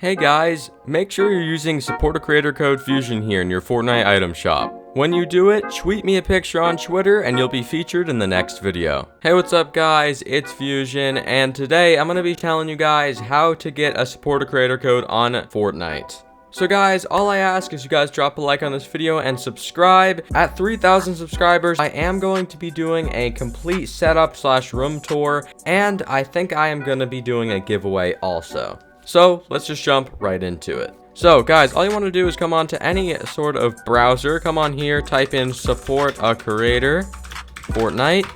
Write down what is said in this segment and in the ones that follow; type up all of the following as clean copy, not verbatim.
Hey guys, make sure you're using supporter creator code FUZION here in your Fortnite item shop. When you do it, tweet me a picture on Twitter and you'll be featured in the next video. Hey, what's up guys, it's Fusion, and today I'm going to be telling you guys how to get a supporter creator code on Fortnite. So guys, all I ask is you guys drop a like on this video and subscribe. At 3,000 subscribers, I am going to be doing a complete setup / room tour, and I think I am going to be doing a giveaway also. So let's just jump right into it. So guys, all you want to do is come on to any sort of browser. Come on here, type in support a creator, Fortnite,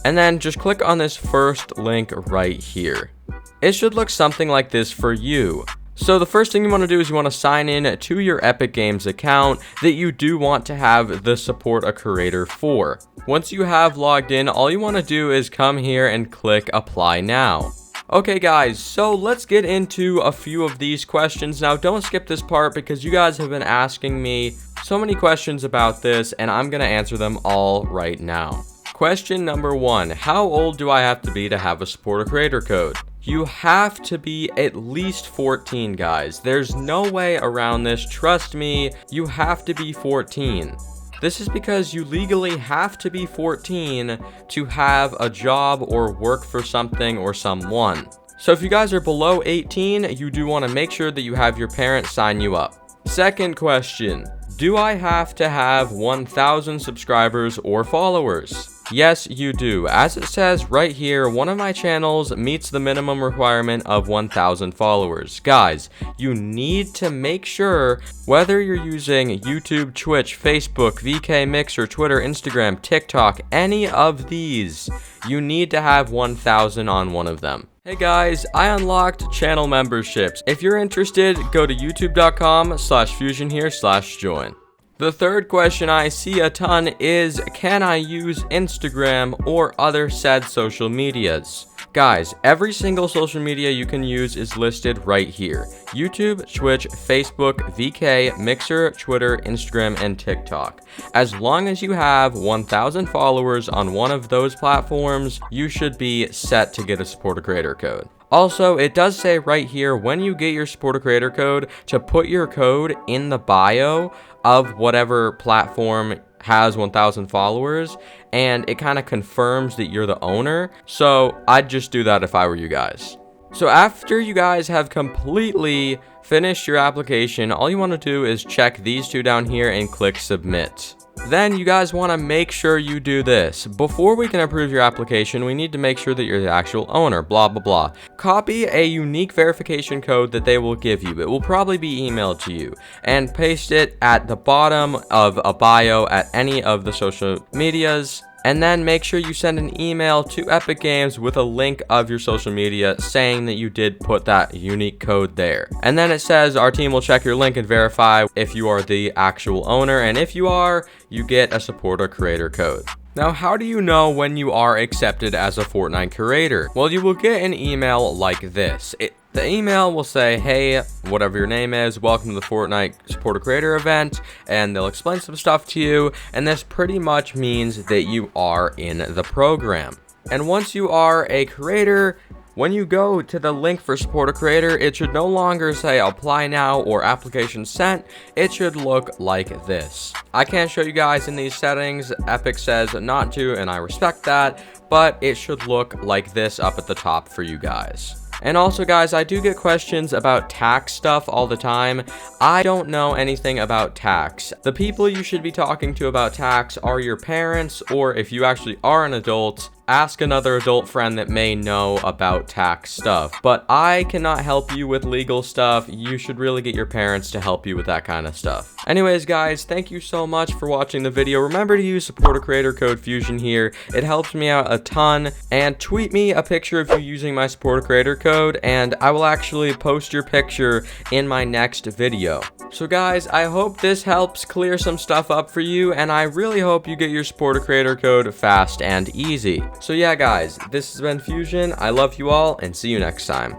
and then just click on this first link right here. It should look something like this for you. So the first thing you want to do is you want to sign in to your Epic Games account that you do want to have the support a creator for. Once you have logged in, all you want to do is come here and click apply now. Okay guys, so let's get into a few of these questions. Now don't skip this part because you guys have been asking me so many questions about this and I'm going to answer them all right now. Question number 1, how old do I have to be to have a supporter creator code? You have to be at least 14 guys. There's no way around this, trust me, you have to be 14. This is because you legally have to be 14 to have a job or work for something or someone. So if you guys are below 18, you do want to make sure that you have your parents sign you up. Second question, do I have to have 1,000 subscribers or followers? Yes, you do. As it says right here, one of my channels meets the minimum requirement of 1,000 followers. Guys, you need to make sure whether you're using YouTube, Twitch, Facebook, VK, Mixer, Twitter, Instagram, TikTok, any of these, you need to have 1,000 on one of them. Hey guys, I unlocked channel memberships. If you're interested, go to youtube.com/FUZIONHERE/join. The third question I see a ton is, can I use Instagram or other said social medias? Guys, every single social media you can use is listed right here. YouTube, Twitch, Facebook, VK, Mixer, Twitter, Instagram, and TikTok. As long as you have 1,000 followers on one of those platforms, you should be set to get a supporter creator code. Also, it does say right here when you get your supporter creator code to put your code in the bio of whatever platform has 1,000 followers, and it kind of confirms that you're the owner. So I'd just do that if I were you guys. So after you guys have completely finished your application, all you want to do is check these two down here and click submit. Then you guys want to make sure you do this. Before we can approve your application, we need to make sure that you're the actual owner, blah, blah, blah. Copy a unique verification code that they will give you. It will probably be emailed to you. And paste it at the bottom of a bio at any of the social medias. And then make sure you send an email to Epic Games with a link of your social media saying that you did put that unique code there. And then it says our team will check your link and verify if you are the actual owner. And if you are, you get a supporter creator code. Now, how do you know when you are accepted as a Fortnite creator? Well, you will get an email like this. The email will say, hey, whatever your name is, welcome to the Fortnite supporter creator event, and they'll explain some stuff to you, and this pretty much means that you are in the program. And once you are a creator, when you go to the link for supporter creator, it should no longer say apply now or application sent. It should look like this. I can't show you guys in these settings. Epic says not to, and I respect that, but it should look like this up at the top for you guys. And also guys, I do get questions about tax stuff all the time. I don't know anything about tax. The people you should be talking to about tax are your parents, or if you actually are an adult, ask another adult friend that may know about tax stuff. But I cannot help you with legal stuff. You should really get your parents to help you with that kind of stuff. Anyways guys, thank you so much for watching the video. Remember to use supporter creator code FUZION here. It helps me out a ton. And tweet me a picture of you using my supporter creator code, and I will actually post your picture in my next video. So guys, I hope this helps clear some stuff up for you, and I really hope you get your supporter creator code fast and easy. So yeah guys, this has been Fusion. I love you all, and see you next time.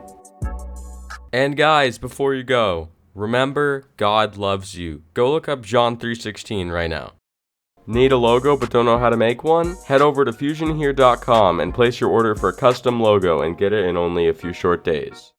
And guys, before you go, remember, God loves you. Go look up John 3:16 right now. Need a logo but don't know how to make one? Head over to FUZIONHERE.com and place your order for a custom logo and get it in only a few short days.